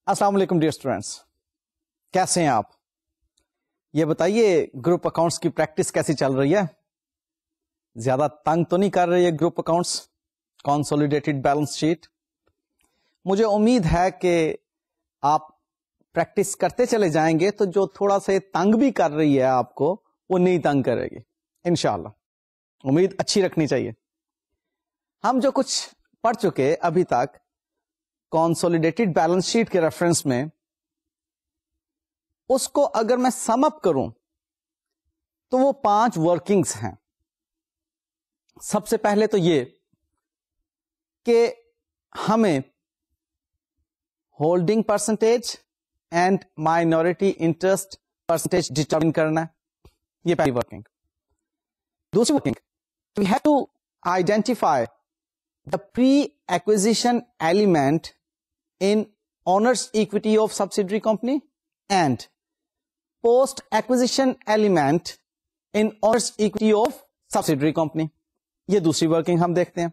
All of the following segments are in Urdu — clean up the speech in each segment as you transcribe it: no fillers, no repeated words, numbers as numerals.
السلام علیکم ڈیئر اسٹوڈینٹس، کیسے ہیں آپ؟ یہ بتائیے گروپ اکاؤنٹس کی پریکٹس کیسی چل رہی ہے؟ زیادہ تنگ تو نہیں کر رہی ہے group accounts, consolidated balance sheet? مجھے امید ہے کہ آپ پریکٹس کرتے چلے جائیں گے تو جو تھوڑا سا تنگ بھی کر رہی ہے آپ کو وہ نہیں تنگ کرے گی انشاءاللہ۔ امید اچھی رکھنی چاہیے۔ ہم جو کچھ پڑھ چکے ابھی تک کنسولیڈیٹڈ بیلنس شیٹ کے ریفرنس میں، اس کو اگر میں سم اپ کروں تو وہ 5 ورکنگز ہیں۔ سب سے پہلے تو یہ کہ ہمیں holding percentage and minority interest percentage determine کرنا ہے، یہ پہلی ورکنگ۔ دوسری working, we have to identify the pre-acquisition element in owner's equity of subsidiary company and post-acquisition element in owner's equity of subsidiary company۔ یہ دوسری ورکنگ ہم دیکھتے ہیں،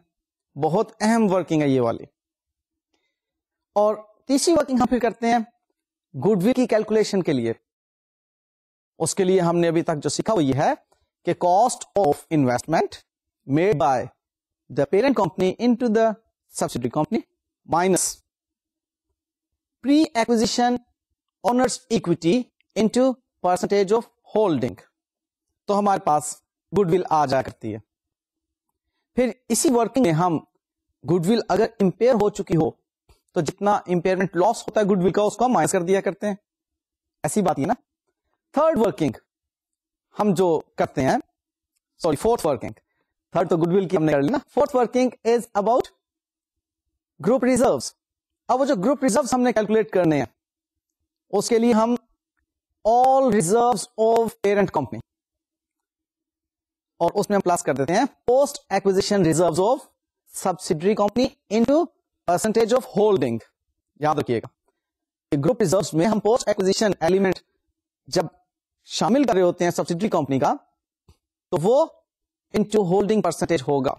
بہت اہم ورکنگ ہے یہ والی۔ اور تیسری ورکنگ ہم پھر کرتے ہیں گڈ ول کی کیلکولیشن کے لیے۔ اس کے لیے ہم نے ابھی تک جو سیکھا وہ یہ ہے کہ cost of investment made by the parent company into the subsidiary company minus pre-acquisition owner's equity into percentage of holding، تو ہمارے پاس گڈ ول آ جا کرتی ہے۔ پھر اسی ورکنگ میں ہم گڈ ول اگر امپیئر ہو چکی ہو تو جتنا امپیئرمنٹ لاس ہوتا ہے گڈ ول کا اس کو ہم مائنس کر دیا کرتے ہیں، ایسی بات ہے نا۔ تھرڈ ورکنگ ہم جو کرتے ہیں، فورتھ ورکنگ، تھرڈ تو گڈ ول کی ہم نے کر لی نا، fourth working is about group reserves. اب وہ جو گروپ ریزروز ہم نے کیلکولیٹ کرنے ہیں اس کے لیے ہم آل ریزروز آف پیرنٹ کمپنی، اور اس میں ہم پلس کر دیتے ہیں post acquisition reserves of subsidiary company into percentage of holding. یاد رکھیے گا گروپ ریزروز میں ہم پوسٹ ایکوزیشن ایلیمنٹ جب شامل کر رہے ہوتے ہیں سبسڈری کمپنی کا تو وہ انٹو ہولڈنگ پرسنٹیج ہوگا،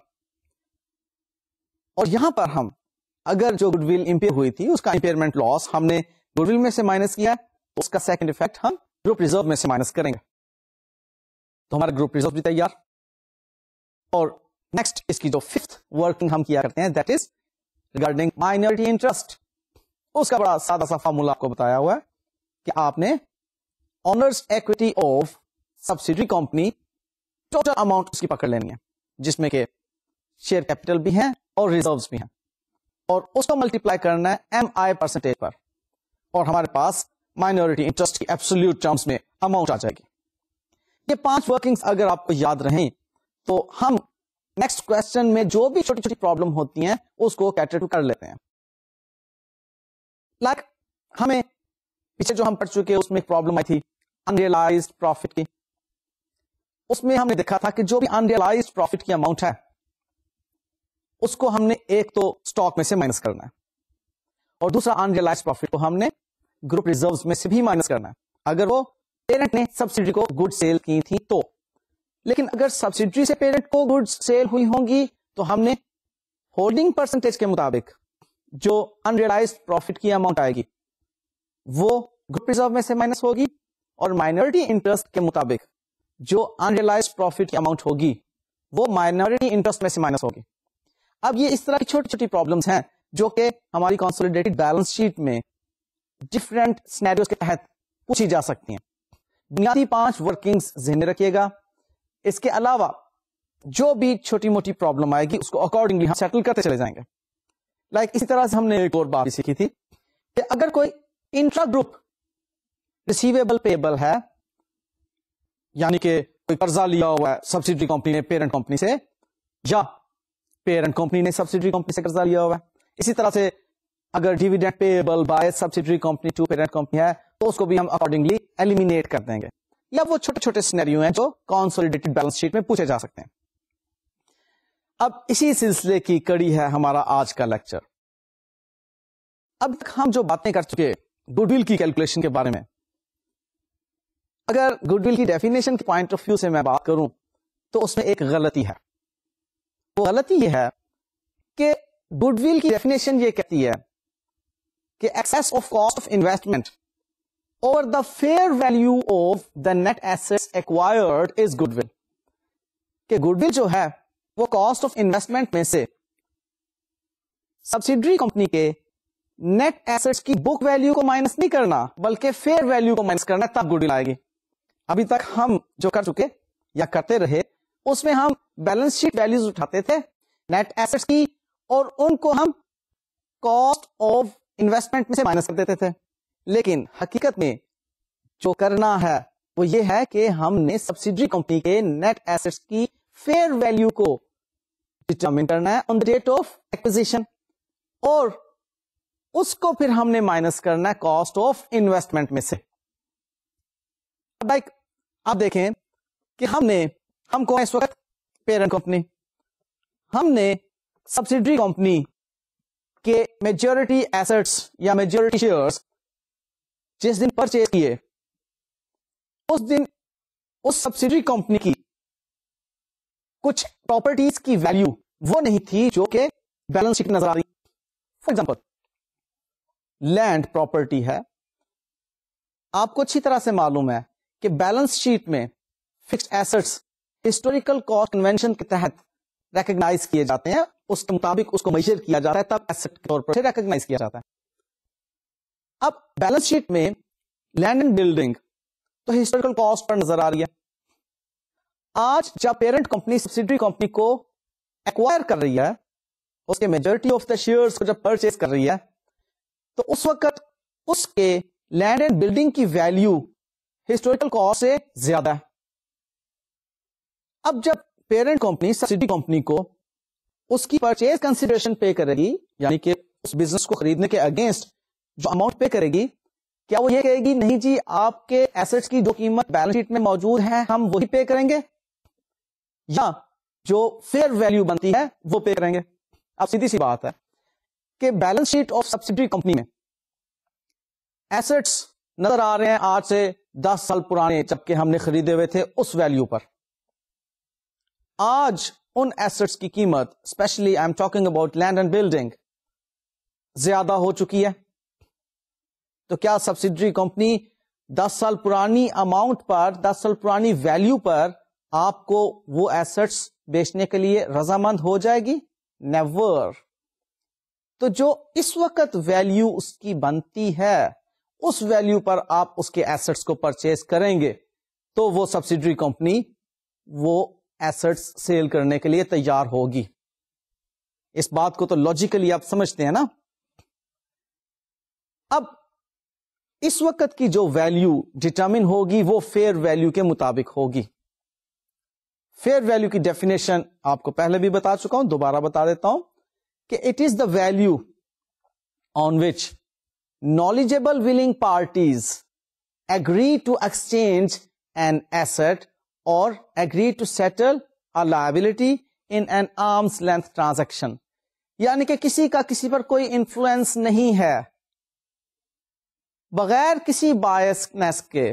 اور یہاں پر ہم اگر جو گڈ ول امپیئر ہوئی تھی اس کا امپیئرمنٹ لاس ہم نے گڈ ول میں سے مائنس کیا، اس کا سیکنڈ افیکٹ ہم گروپ ریزرو میں سے مائنس کریں گے، تو ہمارا گروپ ریزرو بھی تیار۔ اور نیکسٹ اس کی جو ففتھ ورکنگ ہم کیا کرتے ہیں that is regarding minority interest. اس کا بڑا سادہ سا فارمولا آپ کو بتایا ہوا ہے کہ آپ نے owners equity of subsidiary company total amount اس کی پکڑ لینی ہے، جس میں کہ شیئر کیپٹل بھی ہیں اور ریزروز بھی ہیں، اور اس کو ملٹیپلائی کرنا ہے ایم آئی پرسنٹیج پر، اور ہمارے پاس مائنورٹی انٹرسٹ کی ایبسولوٹ ٹرمز میں اماؤنٹ آ جائے گی۔ یہ 5 ورکنگز اگر آپ کو یاد رہیں تو ہم نیکسٹ کوشچن میں جو بھی چھوٹی چھوٹی پرابلم ہوتی ہیں اس کو کیٹر ٹو کر لیتے ہیں۔ لائک ہمیں پیچھے جو ہم پڑھ چکے اس میں ایک پرابلم آئی تھی انریلائزڈ پروفٹ کی۔ اس میں ہم نے دیکھا تھا کہ جو بھی انریلائزڈ پروفٹ کی اماؤنٹ ہے اس کو ہم نے ایک تو اسٹاک میں سے مائنس کرنا ہے، اور دوسرا انریلائزڈ پروفٹ کو ہم نے گروپ ریزروز میں سے بھی مائنس کرنا ہے اگر وہ پیرنٹ نے سبسڈری کو گڈ سیل کی تھی تو۔ لیکن اگر سبسڈری سے پیرنٹ کو گڈ سیل ہوئی ہوں گی تو ہم نے ہولڈنگ پرسنٹیج کے مطابق جو انریلائزڈ پروفٹ کی اماؤنٹ آئے گی وہ گروپ ریزرو میں سے مائنس ہوگی، اور مائنورٹی انٹرسٹ کے مطابق جو انریلائزڈ پروفٹ کی اماؤنٹ ہوگی وہ مائنورٹی انٹرسٹ میں سے مائنس ہوگی۔ اب یہ اس طرح کی چھوٹی چھوٹی پرابلمس ہیں جو کہ ہماری کنسولیڈیٹڈ بیلنس شیٹ میں ڈفرینٹ سینیریوز کے تحت پوچھی جا سکتی ہیں۔ بنیادی 5 ورکنگز ذہن میں رکھیے گا، اس کے علاوہ جو بھی چھوٹی موٹی پرابلم آئے گی اس کو اکارڈنگلی ہم سیٹل کرتے چلے جائیں گے۔ لائک اسی طرح سے ہم نے ایک اور بات بھی سیکھی تھی کہ اگر کوئی انٹرا گروپ ریسیویبل پیبل ہے، یعنی کہ کوئی قرضہ لیا ہوا ہے سبسڈری کمپنی نے پیرنٹ کمپنی سے، یا پیرنٹ کمپنی نے سبسڈری کمپنی سے قرضہ لیا ہوا ہے، اسی طرح سے اگر dividend payable by subsidiary company to parent company ہے تو اس کو بھی ہم اکارڈنگلی ایلیمینیٹ کر دیں گے۔ یا وہ چھوٹے چھوٹے سینیریو ہیں جو کنسولیڈیٹڈ بیلنس شیٹ میں پوچھے جا سکتے ہیں۔ اب اسی سلسلے کی کڑی ہے ہمارا آج کا لیکچر۔ اب تک ہم جو باتیں کر چکے گڈ ول کی کیلکولیشن کے بارے میں، اگر گڈ ول کی ڈیفینیشن کے پوائنٹ آف ویو سے میں بات کروں تو اس میں ایک غلطی ہے۔ وہ غلطی یہ ہے کہ گڈ ول کی ڈیفینیشن یہ کہتی ہے کہ excess of cost of investment over the fair value of the net assets acquired is goodwill. کہ goodwill جو ہے وہ cost of investment میں سے سبسیڈری کمپنی کے نیٹ ایسٹس کی بک ویلیو کو مائنس نہیں کرنا بلکہ فیئر ویلیو کو مائنس کرنا, تب گڈ ول آئے گی. ابھی تک ہم جو کر چکے یا کرتے رہے اس میں ہم بیلنس شیٹ ویلیوز اٹھاتے تھے نیٹ ایسٹس کی اور ان کو ہم کاسٹ آف انویسٹمنٹ میں سے مائنس کر دیتے تھے. لیکن حقیقت میں جو کرنا ہے وہ یہ ہے کہ ہم نے سبسیڈری کمپنی کے نیٹ ایسٹس کی فیئر ویلیو کو ڈٹرمن کرنا ہے آن دا ڈیٹ آف ایکوزیشن, اور اس کو پھر ہم نے مائنس کرنا ہے کاسٹ آف انویسٹمنٹ میں سے. آپ دیکھیں کہ ہم کو اس وقت پیرنٹ کمپنی, ہم نے سبسیڈری کمپنی کے میجورٹی ایسٹس یا میجورٹی شیئرز جس دن پرچیز کیے اس دن اس سبسیڈری کمپنی کی کچھ پراپرٹیز کی ویلیو وہ نہیں تھی جو کہ بیلنس شیٹ نظر آ رہی. فار ایگزامپل لینڈ پراپرٹی ہے, آپ کو اچھی طرح سے معلوم ہے کہ بیلنس شیٹ میں fixed assets historical cost convention کے تحت ریکگنائز کیے جاتے ہیں, اس کے مطابق اس کو میجر کیا جاتا ہے, تب ایسٹ کے طور پر ریکگنائز کیا جاتا ہے. اب بیلنس شیٹ میں لینڈ اینڈ بلڈنگ تو ہسٹوریکل کاسٹ پر نظر آ رہی ہے. آج جب پیرنٹ کمپنی سبسیڈری کمپنی کو ایکوائر کر رہی ہے, اس کے میجورٹی آف دا شیئرز کو جب پرچیز کر رہی ہے, تو اس وقت اس کے لینڈ اینڈ بلڈنگ کی ویلیو ہسٹوریکل کاسٹ سے زیادہ ہے. اب جب پیرنٹ کمپنی سبسیڈری کمپنی کو اس کی پرچیز کنسیڈریشن پے کرے گی, یعنی کہ اس بزنس کو خریدنے کے اگینسٹ جو اماؤنٹ پے کرے گی, کیا وہ یہ کہے گی نہیں جی آپ کے ایسٹس کی جو قیمت بیلنس شیٹ میں موجود ہے ہم وہی پے کریں گے, یا جو فیئر ویلیو بنتی ہے وہ پے کریں گے؟ اب سیدھی سی بات ہے کہ balance sheet of subsidiary company میں ایسٹس نظر آ رہے ہیں آج سے 10 سال پرانے جبکہ ہم نے خریدے ہوئے تھے اس ویلیو پر. آج ان ایسٹس کی قیمت specially I am talking about land and building زیادہ ہو چکی ہے. تو کیا سبسیڈری کمپنی 10 سال پرانی اماؤنٹ پر 10 سال پرانی ویلیو پر آپ کو وہ ایسٹس بیچنے کے لیے رضامند ہو جائے گی؟ نیور. تو جو اس وقت ویلیو اس کی بنتی ہے اس ویلیو پر آپ اس کے ایسٹس کو پرچیز کریں گے تو وہ سبسیڈری کمپنی وہ ایسٹس سیل کرنے کے لیے تیار ہوگی. اس بات کو تو لاجیکلی آپ سمجھتے ہیں نا. اب اس وقت کی جو ویلیو ڈٹرمن ہوگی وہ فیئر ویلیو کے مطابق ہوگی. فیئر ویلیو کی ڈیفینیشن آپ کو پہلے بھی بتا چکا ہوں, دوبارہ بتا دیتا ہوں کہ it is the value on which knowledgeable willing parties agree to exchange an asset or agree to settle a liability in an arm's length transaction. یعنی کہ کسی کا کسی پر کوئی انفلوئنس نہیں ہے, بغیر کسی بائسنس کے,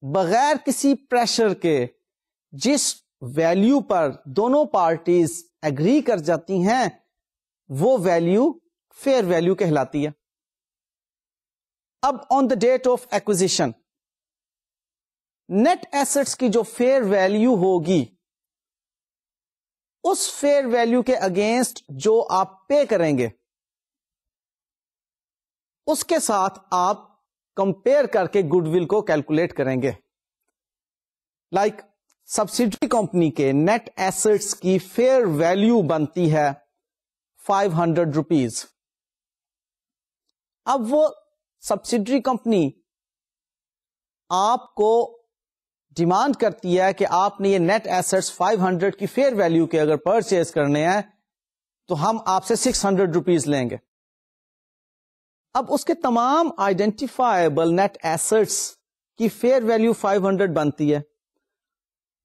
بغیر کسی پریشر کے, جس ویلیو پر دونوں پارٹیز ایگری کر جاتی ہیں وہ ویلیو فیئر ویلیو کہلاتی ہے. اب on the date of acquisition net assets کی جو فیئر ویلیو ہوگی اس فیئر ویلیو کے اگینسٹ جو آپ پے کریں گے اس کے ساتھ آپ کمپیئر کر کے گڈ ول کو کیلکولیٹ کریں گے. لائک سبسیڈری کمپنی کے نیٹ ایسٹس کی فیئر ویلیو بنتی ہے 500 روپیز. اب وہ سبسیڈری کمپنی آپ کو ڈیمانڈ کرتی ہے کہ آپ نے یہ نیٹ ایسٹس 500 کی فیئر ویلیو کے اگر پرچیز کرنے ہیں تو ہم آپ سے 600 روپیز لیں گے. اب اس کے تمام آئیڈینٹیفائبل نیٹ ایسٹس کی فیئر ویلیو 500 بنتی ہے.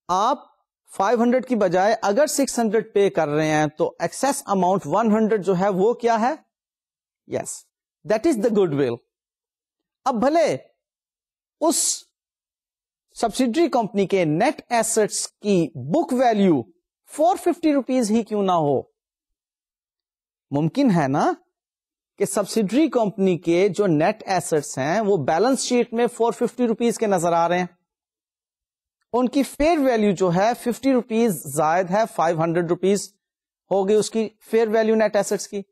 آپ 500 کی بجائے اگر 600 پے کر رہے ہیں تو ایکسس اماؤنٹ 100 جو ہے وہ کیا ہے؟ Yes, that is the goodwill. اب بھلے اس سبسیڈری کمپنی کے نیٹ ایسٹس کی بک ویلیو 450 روپیز ہی کیوں نہ ہو, ممکن ہے نا کہ سبسڈری کمپنی کے جو نیٹ ایسٹس ہیں وہ بیلنس شیٹ میں 450 روپیز کے نظر آ رہے ہیں. ان کی فیئر ویلیو جو ہے 50 روپیز زائد ہے, 500 روپیز ہوگی اس کی فیئر ویلیو نیٹ ایسٹس کی.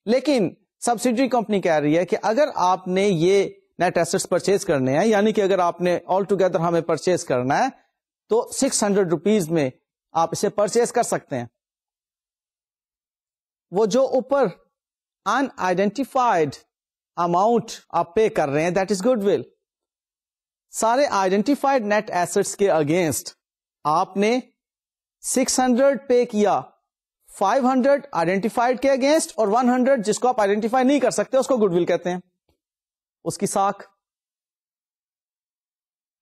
لیکن سبسڈری کمپنی کہہ رہی ہے کہ اگر آپ نے یہ نیٹ ایسٹس پرچیز کرنے ہیں, یعنی کہ اگر آپ نے آل ٹوگیدر ہمیں پرچیز کرنا ہے تو 600 روپیز میں آپ اسے پرچیز کر سکتے ہیں. وہ جو اوپر ان آئیڈینٹیفائڈ اماؤنٹ آپ پے کر رہے ہیں دیٹ از گڈ ول. سارے آئیڈینٹیفائڈ نیٹ ایسٹس کے اگینسٹ آپ نے 600 پے کیا, 500 آئیڈینٹیفائڈ کے اگینسٹ اور 100 جس کو آپ آئیڈینٹیفائی نہیں کر سکتے اس کو گڈ ول کہتے ہیں, اس کی ساکھ.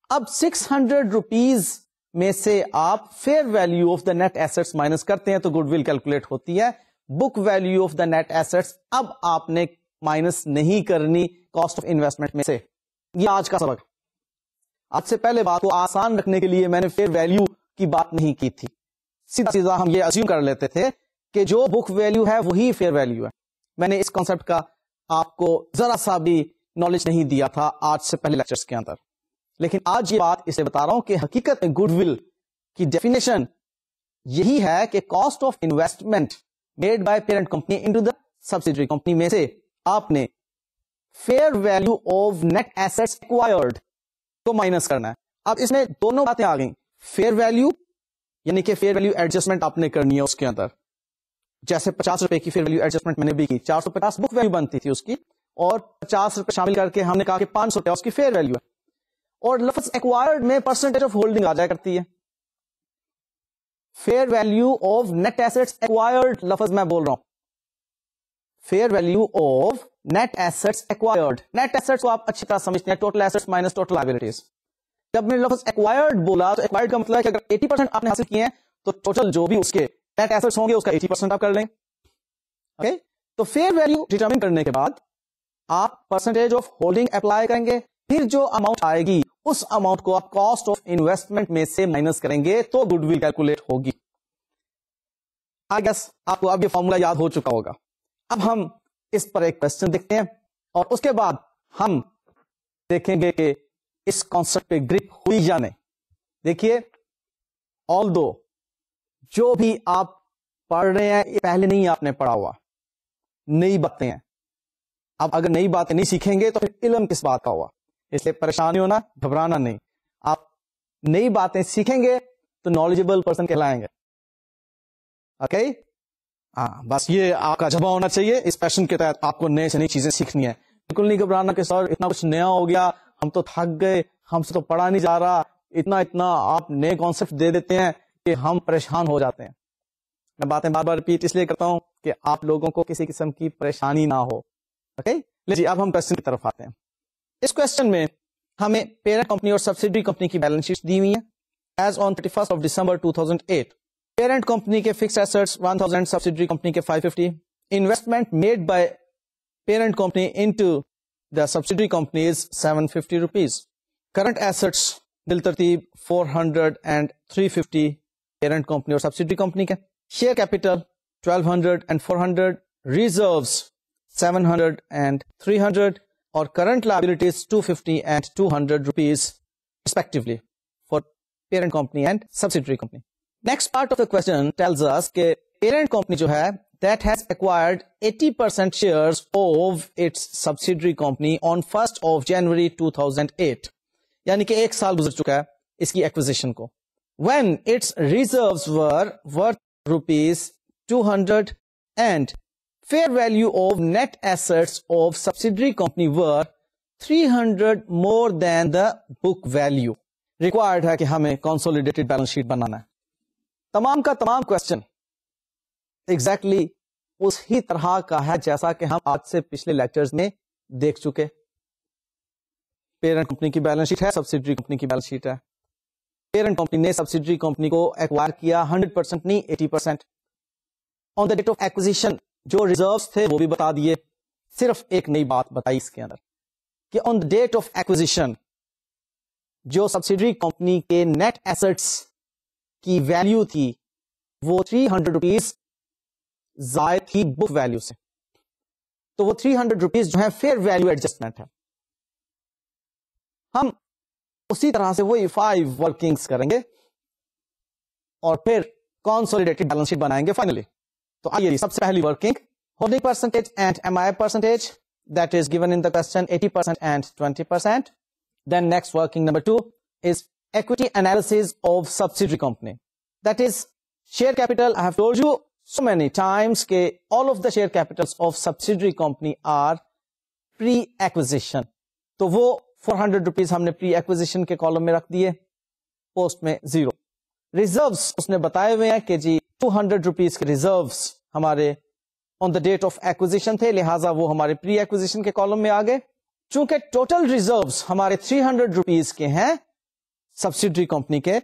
اب 600 روپیز میں سے آپ fair value of the net assets minus کرتے ہیں تو گڈ ول کیلکولیٹ ہوتی ہے. Book value of the net assets اب آپ نے مائنس نہیں کرنی کاسٹ آف انویسٹمنٹ میں سے. یہ آج کا سبق. آج سے پہلے بات کو آسان رکھنے کے لیے میں نے فیئر ویلیو کی بات نہیں کی تھی. سیدھا سیدھا ہم یہ اسیوم کر لیتے تھے کہ جو بک ویلیو ہے وہی فیئر ویلیو ہے. میں نے اس کانسیپٹ کا آپ کو ذرا سا بھی نالج نہیں دیا تھا آج سے پہلے لیکچرز کے اندر, لیکن آج یہ بات اس لیے بتا رہا ہوں کہ حقیقت میں گڈ ول کی ڈیفینیشن یہی ہے کہ cost of investment made by parent company into the subsidiary company میں سے آپ نے fair value of net assets acquired کو مائنس کرنا ہے. اب اس میں دونوں باتیں آ گئیں. فیئر ویلیو یعنی کہ فیئر ویلیو ایڈجسٹمنٹ آپ نے کرنی ہے اس کے اندر, جیسے 50 روپے کی فیئر ویلیو ایڈجسٹمنٹ میں نے بھی کی, 450 بک ویلیو بنتی تھی اس کی, اور 50 روپے شامل کر کے ہم نے کہا کہ 500 روپے اس کی فیئر ویلیو ہے. اور لفظ ایکوائرڈ میں پرسنٹیج آف ہولڈنگ آ جایا کرتی ہے. Fair value of net assets acquired لفظ میں بول رہا ہوں, fair value of net assets acquired. Net assets کو آپ اچھی طرح سمجھتے ہیں, total assets minus total liabilities. جب میں لفظ ایکوائرڈ بولا تو ایکوائرڈ کا مطلب ہے کہ اگر 80% آپ نے حاصل کیے ہیں تو ٹوٹل جو بھی اس کے نیٹ ایسٹس ہوں گے اس کا 80% آپ کر لیں. اوکے, تو فیئر ویلیو ڈیٹرمن کرنے کے بعد آپ پرسنٹیج آف ہولڈنگ اپلائی کریں گے, پھر جو اماؤنٹ آئے گی اس اماؤنٹ کو آپ کاسٹ آف انویسٹمنٹ میں سے مائنس کریں گے تو گڈ ول کیلکولیٹ ہوگی. آئی گیس آپ کو اب یہ فارمولا یاد ہو چکا ہوگا. اب ہم اس پر ایک کوسچن دیکھتے ہیں اور اس کے بعد ہم دیکھیں گے کہ اس کانسیپٹ پہ گرپ ہوئی یا نہیں. دیکھیے, آلدو جو بھی آپ پڑھ رہے ہیں یہ پہلے نہیں آپ نے پڑھا ہوا, نئی باتیں ہیں. اب اگر نئی باتیں نہیں سیکھیں گے تو پھر علم کس بات کا ہوا, اس لیے پریشان نہیں ہونا, گھبرانا نہیں. آپ نئی باتیں سیکھیں گے تو نالجبل پرسن کہلائیں گے. اوکے, ہاں بس یہ آپ کا جذبہ ہونا چاہیے. اس پیشن کے تحت آپ کو نئے سے نئی چیزیں سیکھنی ہے. بالکل نہیں گھبرانا کہ سر اتنا کچھ نیا ہو گیا, ہم تو تھک گئے, ہم سے تو پڑھا نہیں جا رہا, اتنا آپ نئے کانسیپٹ دے دیتے ہیں کہ ہم پریشان ہو جاتے ہیں. میں باتیں بار بار ریپیٹ اس لیے کرتا ہوں کہ آپ لوگوں کو کسی قسم کی پریشانی نہ ہو. اوکے, لیجیے اب ہم کوسچن کی طرف آتے ہیں. اس کوسچن میں ہمیں پیرنٹ کمپنی اور سبسڈری کمپنی کی بیلنس شیٹ دی ہوئی ہیں. As on 31 December 2008, parent company کے فکس ایسٹس 1000, سبسڈری کمپنی کے 550. Investment made by parent company into the subsidiary company is 750 rupees. Current assets بالترتیب 400 and 350 پیرنٹ کمپنی اور سبسڈری کمپنی کے. Share capital 1200 and 400. Reserves 700 and 300. اور current liabilities 250 and 200 rupees respectively for parent company and subsidiary company. Next part of the question tells us کہ parent company جو ہے that has acquired 80% shares of its subsidiary company on 1st of January 2008. یعنی کہ 1 سال گزر چکا ہے اس کی ایکوزیشن کو. When its reserves were worth rupees 200 and fair value of net assets of subsidiary company were 300 more than the book value. Required ہے کہ ہمیں consolidated balance sheet بنانا ہے. تمام کا تمام کوسچن exactly اس ہی طرح کا ہے جیسا کہ ہم آج سے پچھلے لیکچرز میں دیکھ چکے. پیرنٹ کمپنی کی بیلنس شیٹ ہے, سبسڈری کمپنی کی بیلنس شیٹ ہے. پیرنٹ کمپنی نے سبسڈری کمپنی کو ایکوائر کیا 100% نہیں 80%. آن دا ڈیٹ آف ایکوزیشن جو ریزروز تھے وہ بھی بتا دیے. صرف ایک نئی بات بتائی اس کے اندر کہ on the date of acquisition جو سبسڈری کمپنی کے نیٹ ایسٹس کی ویلیو تھی وہ 300 روپیز زائد تھی بک ویلیو سے. تو وہ 300 روپیز جو ہے فیئر ویلو ایڈجسٹمنٹ ہے. ہم اسی طرح سے وہی 5 ورکنگز کریں گے اور پھر کنسولیڈیٹڈ بیلنس شیٹ بنائیں گے فائنلی. تو آئیے سب سے پہلی working holding percentage and MI percentage that is given in the question 80% and 20%. Then next working number 2 is equity analysis of subsidiary company. That is share capital. I have told you so many times that all of the share capitals of subsidiary company are pre-acquisition. تو وہ 400 روپیز ہم نے پری ایکوزیشن کے کالم میں رکھ دیے, پوسٹ میں 0. ریزروس اس نے بتائے ہوئے ہیں کہ جی 200 روپیز کے ریزروس ہمارے آن دا ڈیٹ آف ایکوزیشن تھے, لہٰذا وہ ہمارے پری ایکوزیشن کے کالم میں آ گئے. چونکہ ٹوٹل ریزروس ہمارے 300 روپیز کے ہیں سبسیڈری کمپنی کے,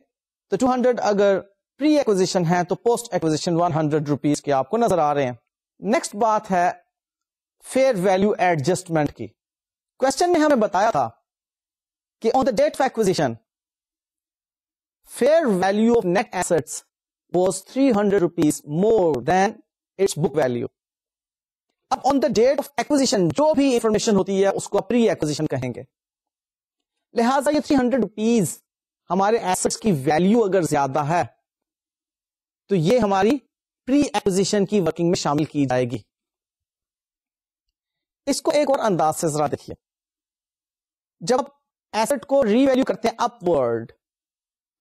تو 200 اگر پری ایکوزیشن ہے تو پوسٹ ایکوزیشن 100 روپیز کے آپ کو نظر آ رہے ہیں. نیکسٹ بات ہے فیئر ویلو ایڈجسٹمنٹ کی. کوشچن میں ہمیں بتایا تھا کہ on the date of acquisition fair value of net assets was 300 rupees more than its book value. اب on the date of acquisition جو بھی انفارمیشن ہوتی ہے اس کو پری ایکوزیشن کہیں گے, لہٰذا یہ 300 روپیز ہمارے ایسٹس کی ویلو اگر زیادہ ہے تو یہ ہماری پری ایکوزیشن کی ورکنگ میں شامل کی جائے گی. اس کو ایک اور انداز سے ذرا دیکھیے. جب ایسٹ کو ری ویلو کرتے ہیں اپ ورڈ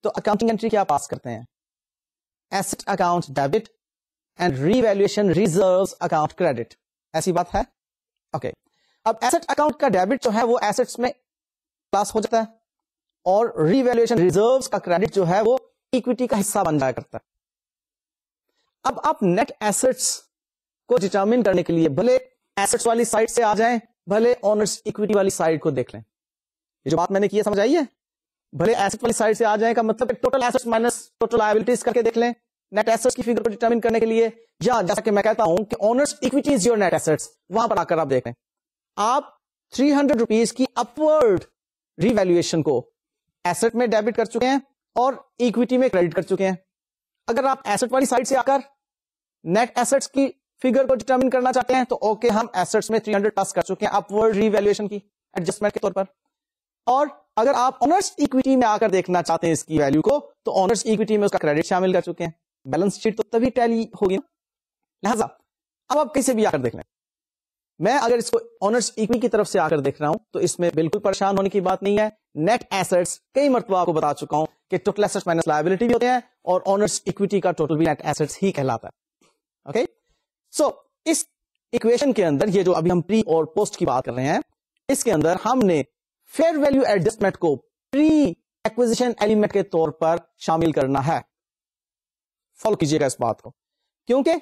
تو اکاؤنٹنگ انٹری کیا پاس کرتے ہیں, asset account debit and revaluation reserves account credit. ایسی بات ہے اوکے. اب ایسٹ اکاؤنٹ کا ڈیبٹ جو ہے وہ ایسٹس میں پاس ہو جاتا ہے اور ری ویلویشن ریزروز کا کریڈٹ جو ہے وہ ایکویٹی کا حصہ بن جایا کرتا ہے. اب آپ نیٹ ایسٹس کو ڈٹرمن کرنے کے لیے بھلے ایسٹس والی سائڈ سے آ جائیں, بھلے اونرز ایکویٹی والی سائڈ کو دیکھ لیں. یہ جو بات میں نے کی ہے سمجھ آئی ہے, بھلے ایسٹ والی سائڈ سے آ جائیں کا مطلب total assets minus total liabilities کر کے دیکھ لیں نیٹ ایسٹس کی فگر کو ڈٹرمن کرنے کے لیے, یا جیسا کہ میں کہتا ہوں کہ owners equity is your net assets, وہاں پر آ کر آپ دیکھ لیں. آپ 300 روپیز کی اپورڈ ری ویلویشن کو ایسٹ میں ڈیبٹ کر چکے ہیں اور ایکویٹی میں کریڈٹ کر چکے ہیں. اگر آپ ایسٹ والی سائڈ سے آ کر نیٹ ایسٹس کی فگر کو ڈٹرمن کرنا چاہتے ہیں تو اوکے, ہم ایسٹس میں 300 پاس کر چکے ہیں اپورڈ ری ویلویشن کی ایڈجسٹمنٹ کے طور پر. اور اگر آپ اونرز ایکویٹی میں آ کر دیکھنا چاہتے ہیں اس کی ویلو کو تو اونرز ایکویٹی میں اس کا کریڈٹ شامل کر چکے ہیں. بیلنس شیٹ تو تبھی ٹیلی ہوگی, لہذا اب آپ کسی بھی آ کر دیکھ لیں. میں اگر اس کو اونرز ایکویٹی کی طرف سے آ کر دیکھ رہا ہوں تو اس میں بالکل پریشان ہونے کی بات نہیں ہے. نیٹ ایسٹس کئی مرتبہ آپ کو بتا چکا ہوں کہ ٹوٹل ایسٹس مائنس لائبلٹی بھی ہوتے ہیں اور اونرز ایکویٹی کا ٹوٹل بھی نیٹ ایسٹس ہی کہلاتا ہے. اوکے, سو اس ایکویشن کے اندر یہ جو ابھی ہم پری اور پوسٹ کی بات کر رہے ہیں, اس کے اندر ہم نے فیئر ویلو ایڈجسٹمنٹ کو پری ایکوزیشن ایلیمنٹ کے طور پر شامل کرنا ہے. فالو کیجیے گا اس بات کو, کیونکہ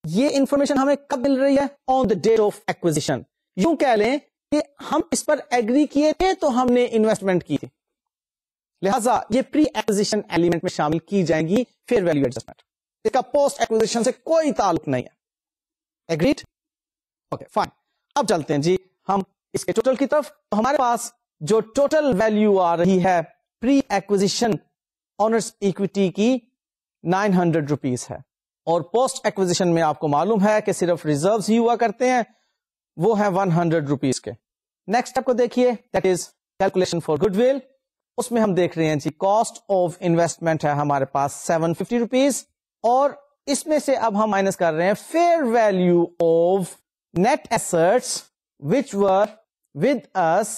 یہ انفارمیشن ہمیں کب مل رہی ہے, آن دا ڈیٹ آف ایکوزیشن. یوں کہہ لیں کہ ہم اس پر ایگری کیے تھے تو ہم نے انویسٹمنٹ کی تھی, لہذا یہ پری ایکوزیشن ایلیمنٹ میں شامل کی جائیں گی فیئر ویلو ایڈجسٹمنٹ. اس کا پوسٹ ایکوزیشن سے کوئی تعلق نہیں ہے. ایگریڈ؟ Okay fine. اب چلتے ہیں جی ہم اس کے ٹوٹل کی طرف. تو ہمارے پاس جو ٹوٹل ویلو آ رہی ہے پری ایکوزیشن اونرز ایکویٹی کی 900 روپیز ہے, اور پوسٹ ایکوزیشن میں آپ کو معلوم ہے کہ صرف ریزروز ہی ہوا کرتے ہیں, وہ ہے 100 روپیز کے. نیکسٹ آپ کو دیکھیے, that is calculation for goodwill. اس میں ہم دیکھ رہے ہیں جی کاسٹ آف انویسٹمنٹ ہے ہمارے پاس 750 روپیز, اور اس میں سے اب ہم مائنس کر رہے ہیں fair value of net assets which were with us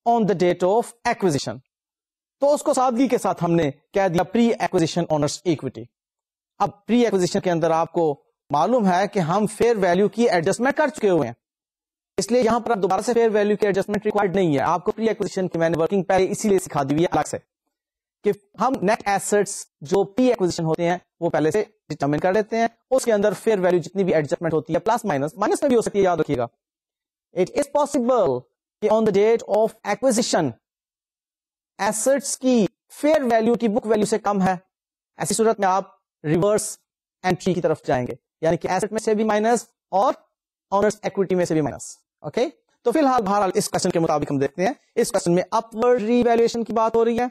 on the date of acquisition. تو اس کو سادگی کے ساتھ ہم نے کہہ دیا پری ایکوزیشن اونرز ایکویٹی. اب پری ایکوزیشن کے اندر آپ کو معلوم ہے کہ ہم فیئر ویلو کی ایڈجسٹمنٹ کر چکے ہوئے ہیں, اس لیے یہاں پر اب دوبارہ سے فیئر ویلو کی ایڈجسٹمنٹ ریکوائرڈ نہیں ہے. آپ کو پری ایکوزیشن کی میں نے ورکنگ پہلے اسی لیے سکھا دی ہوئی ہے الگ سے کہ ہم نیٹ ایسٹس جو پری ایکوزیشن ہوتے ہیں وہ پہلے سے ڈٹرمن کر لیتے ہیں. اس کے اندر فیئر ویلو جتنی بھی ایڈجسٹمنٹ ہوتی ہے پلس مائنس میں بھی ہو سکتی ہے, یاد رکھیے گا. It is possible کہ on the date of acquisition assets کی fair value کی book value سے کم ہے. ایسی صورت میں آپ reverse entry کی طرف جائیں گے, یعنی کہ asset میں سے بھی مائنس اور owners equity میں سے بھی مائنس. اوکے, تو فی الحال بہرحال اس کوشچن کے مطابق ہم دیکھتے ہیں, اس کوشچن میں upward revaluation کی بات ہو رہی ہے,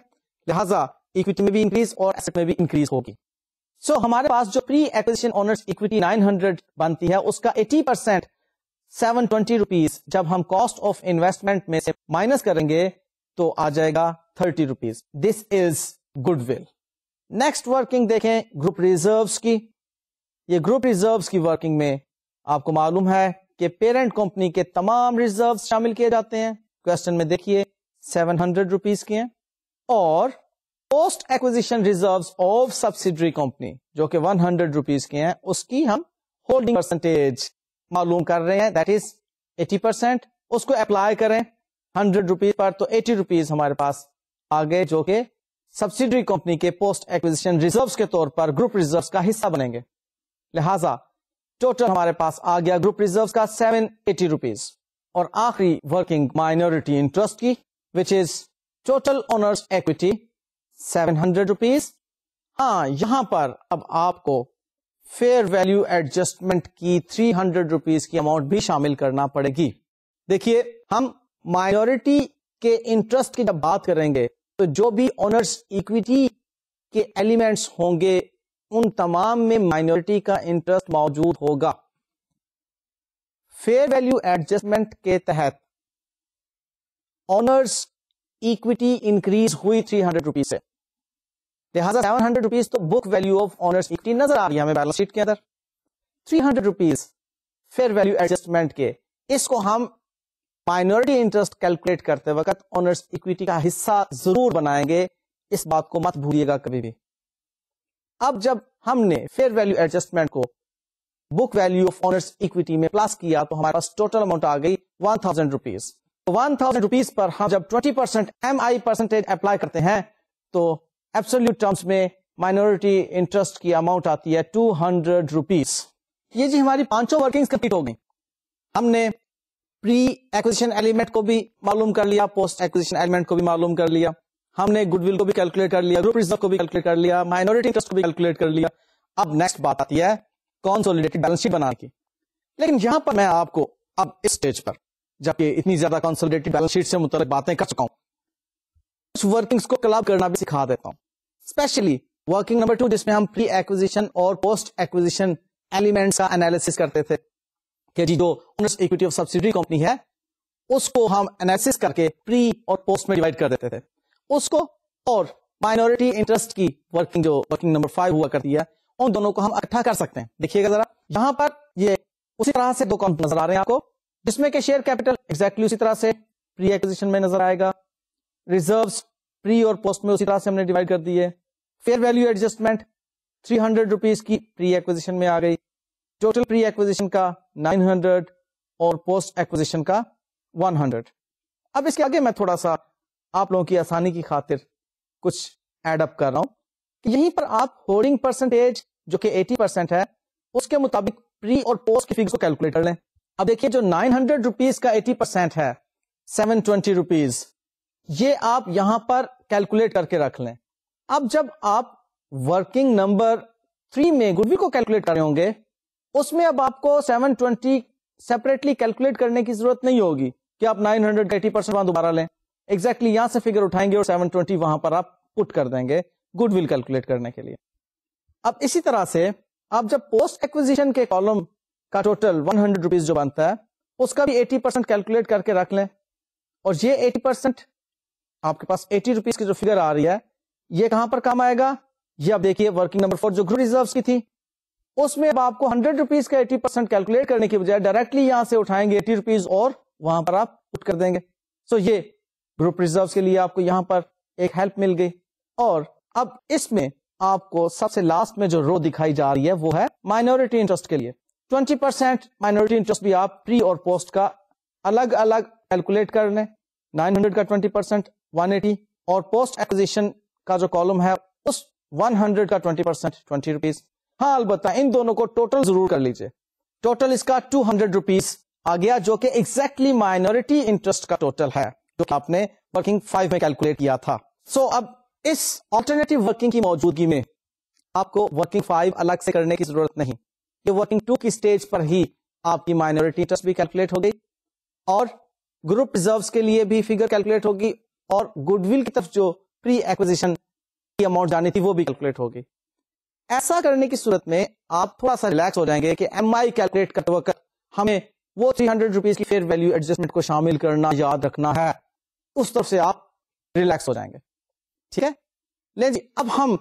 لہذا equity میں بھی انکریز اور asset میں بھی انکریز ہوگی. سو ہمارے پاس جو پری ایکوزیشن اونرز اکویٹی 900 بنتی ہے اس کا 80% 720 روپیز جب ہم کاسٹ آف انویسٹمنٹ میں سے مائنس کریں گے تو آ جائے گا 30 rupees. This is good will. Next working دیکھیں گروپ ریزروز کی. یہ گروپ ریزروز کی ورکنگ میں آپ کو معلوم ہے کہ پیرنٹ کمپنی کے تمام ریزروز شامل کیے جاتے ہیں. کوشچن میں دیکھیے 700 روپیز کے ہیں, اور post acquisition reserves of subsidiary company جو کہ 100 روپیز کے ہیں, اس کی ہم ہولڈنگ پرسنٹیج معلوم کر رہے ہیں, دیٹ از 80%. اس کو اپلائی کریں 100 روپیز پر تو 80 روپیز ہمارے پاس آگے جو کہ سبسیڈری کمپنی کے پوسٹ ایکوزیشن ریزروز کے طور پر گروپ ریزروز کا حصہ بنیں گے. لہذا ٹوٹل ہمارے پاس آ گیا گروپ ریزروز کا 780 روپیز. اور آخری ورکنگ مائنورٹی انٹرسٹ کی which is total owners equity 700 rupees. ہاں, یہاں پر اب آپ کو فیئر ویلیو ایڈجسٹمنٹ کی 300 روپیز کی اماؤنٹ بھی شامل کرنا پڑے گی. دیکھیے, ہم مائنورٹی کے انٹرسٹ کی جب بات کریں گے تو جو بھی اونرز ایکویٹی کے ایلیمنٹس ہوں گے ان تمام میں مائنورٹی کا انٹرسٹ موجود ہوگا. فیئر ویلیو ایڈجسٹمنٹ کے تحت اونرز ایکویٹی انکریز ہوئی 300 روپیز سے, لہذا 700 روپیز تو بک ویلیو آف اونرز ایکویٹی نظر آ رہی ہے ہمیں بیلنس شیٹ کے اندر. 300 روپیز فیئر ویلیو ایڈجسٹمنٹ کے, اس کو ہم مائنورٹی انٹرسٹ کیلکولیٹ کرتے وقت اونرز ایکویٹی کا حصہ ضرور بنائیں گے, اس بات کو مت بھولیے گا کبھی بھی. اب جب ہم نے فیئر ویلیو ایڈجسٹمنٹ کو بک ویلیو آف اونرز ایکویٹی میں پلس کیا تو ہمارے پاس ٹوٹل اماؤنٹ آ گئی 1000 روپیز. 1000 روپیز پر ہم جب 20% MI پرسنٹیج اپلائی کرتے ہیں تو ایبسولوٹ ٹرمز میں مائنورٹی انٹرسٹ کی اماؤنٹ آتی ہے 200 روپیز. یہ جی ہماری پانچوں ورکنگز کمپلیٹ ہو گئی. ہم نے پری ایکوزیشن ایلیمنٹ کو بھی معلوم کر لیا, پوسٹ ایکوزیشن ایلیمنٹ کو بھی معلوم کر لیا, ہم نے گڈ ول کو بھی کیلکولیٹ کر لیا, گروپ ریزرو کو بھی کیلکولیٹ کر لیا, مائنورٹی انٹرسٹ کو بھی کیلکولیٹ کر لیا. اب نیکسٹ بات آتی ہے کنسولیڈیٹڈ بیلنس شیٹ بنانے کی. لیکن یہاں پر میں آپ کو اب اس سٹیج پر جبکہ اتنی زیادہ کنسولیڈیٹڈ بیلنس شیٹ سے متعلق باتیں کر چکا ہوں, کچھ ورکنگز کو کلب کرنا بھی سکھا دیتا ہوں. اسپیشلی ورکنگ نمبر 2 جس میں ہم پری ایکوزیشن اور پوسٹ ایکوزیشن ایلیمنٹس کا انالیسس کرتے تھے کہ جی جو owners equity of subsidiary company ہے اس کو ہم انالیسس کر کے پری اور پوسٹ میں ڈیوائڈ کر دیتے تھے اس کو, اور مائنورٹی انٹرسٹ کی ورکنگ جو ورکنگ نمبر 5 ہوا کرتی ہے ان دونوں کو ہم اکٹھا کر سکتے ہیں. دیکھیے گا ذرا, یہاں پر یہ اسی طرح سے دو کالم نظر آ رہے ہیں آپ کو جس میں کہ شیئر کیپٹل ایگزیکٹلی اسی طرح سے پری ایکوزیشن میں نظر آئے گا, ریزروز پری اور پوسٹ میں اسی طرح سے ہم نے ڈیوائڈ کر دی ہے. فیئر ویلیو ایڈجسٹمنٹ 300 روپیز کی پری ایکوزیشن میں آ گئی, ٹوٹل پری ایکوزیشن کا 900 اور پوسٹ ایکوزیشن کا 100. اب اس کے آگے میں تھوڑا سا آپ لوگوں کی آسانی کی خاطر کچھ ایڈ اپ کر رہا ہوں کہ یہیں پر آپ ہولڈنگ پرسنٹیج جو کہ 80% ہے اس کے مطابق پری اور پوسٹ کی فگرز کو کیلکولیٹ کر لیں. اب دیکھیے جو 900 روپیز کا 80% ہے 720 روپیز, یہ آپ یہاں پر کیلکولیٹ کر کے رکھ لیں. اب جب آپ ورکنگ نمبر 3 میں گڈ ول کو کیلکولیٹ کر رہے ہوں گے اس میں اب آپ کو 720 سیپریٹلی کیلکولیٹ کرنے کی ضرورت نہیں ہوگی کہ آپ 900 کا 80% وہاں دوبارہ لیں. ایگزیکٹلی یہاں سے فگر اٹھائیں گے اور 720 وہاں پر آپ پٹ کر دیں گے گڈ ول کیلکولیٹ کرنے کے لیے. اب اسی طرح سے آپ جب پوسٹ ایکوزیشن کے کالم کا ٹوٹل 100 روپیز جو بنتا ہے اس کا بھی 80% کیلکولیٹ کر کے رکھ لیں, اور یہ 80% آپ کے پاس 80 روپیز کی جو فگر آ رہی ہے یہ کہاں پر کام آئے گا, یہ آپ دیکھیے ورکنگ نمبر 4 جو گروپ ریزروز کی تھی اس میں اب آپ کو 100 روپیز کا 80% کیلکولیٹ کرنے کی بجائے ڈائریکٹلی یہاں سے اٹھائیں گے 80 روپیز اور وہاں پر آپ پٹ کر دیں گے. سو یہ گروپ ریزروز کے لیے آپ کو یہاں پر ایک ہیلپ مل گئی. اور اب اس میں آپ کو سب سے لاسٹ میں جو رو دکھائی جا رہی ہے وہ ہے مائنورٹی انٹرسٹ کے لیے 20% مائنورٹی انٹرسٹ بھی آپ پری اور پوسٹ کا الگ الگ کیلکولیٹ کر لیں. 900 کا 20% 180 اور پوسٹ ایکوزیشن کا جو کالم ہے اس 100 کا 20% 20 روپیز. ہاں البتہ ان دونوں کو ٹوٹل ضرور کر لیجئے. ٹوٹل اس کا 200 روپیز آ گیا جو کہ ایگزیکٹلی مائنورٹی انٹرسٹ کا ٹوٹل ہے جو کہ آپ نے ورکنگ 5 میں کیلکولیٹ کیا تھا. سو اب اس آلٹرنیٹو ورکنگ کی موجودگی میں آپ کو ورکنگ 5 الگ سے کرنے کی ضرورت نہیں. یہ ورکنگ 2 کی سٹیج پر ہی آپ کی مائنورٹی انٹرسٹ بھی کیلکولیٹ ہو گئی اور گروپ ریزروز کے لیے بھی فگر کیلکولیٹ ہوگی اور گڈ ول کی طرف جو پری ایکوزیشن کی اماؤنٹ جانی تھی وہ بھی کیلکولیٹ ہوگی. ایسا کرنے کی صورت میں آپ تھوڑا سا ریلیکس ہو جائیں گے کہ ایم آئی کیلکولیٹ کرتے وقت ہمیں وہ 300 روپیز کی فیئر ویلیو ایڈجسٹمنٹ کو شامل کرنا یاد رکھنا ہے. اس طرف سے آپ ریلیکس ہو جائیں گے. ٹھیک ہے, لیں جی اب ہم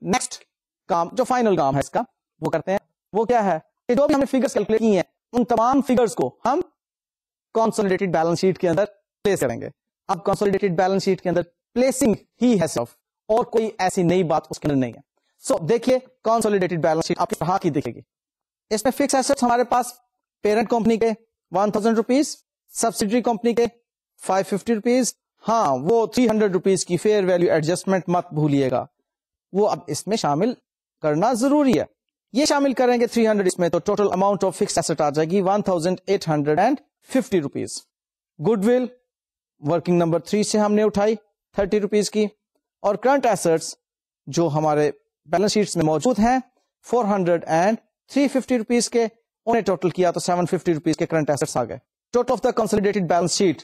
نیکسٹ کام جو فائنل کام ہے اس کا وہ کرتے ہیں. وہ کیا ہے کہ جو بھی ہم نے فگرز کیلکولیٹ کی ہیں ان تمام فگرز کو ہم کنسولیڈیٹڈ بیلنس شیٹ کے اندر پلیس کریں گے. اب کنسولیڈیٹڈ بیلنس شیٹ کے اندر پلیسنگ ہی ہے صرف, اور کوئی ایسی نئی بات اس کے اندر نہیں ہے. سو دیکھیے کنسولیڈیٹڈ بیلنس شیٹ آپ کی طرح کی دکھے گی. اس میں فکس ایسٹس ہمارے پاس پیرنٹ کمپنی کے 1000 روپیز, سبسڈری کمپنی کے 550 روپیز. ہاں وہ 300 روپیز کی فیئر ویلیو ایڈجسٹمنٹ مت بھولیے گا, وہ اب اس میں شامل کرنا ضروری ہے. یہ شامل کریں گے 300 اس میں تو total amount of fix asset آ جائے گی 1850 rupees. Goodwill working number 3 سے ہم نے اٹھائی 30 روپیز کی, اور کرنٹ ایسٹس جو ہمارے بیلنس شیٹس میں موجود ہیں 400 اینڈ 350 روپیز کے, انہیں ٹوٹل کیا تو 750 روپیز کے کرنٹ ایسٹس آ گئے. Total of the consolidated balance sheet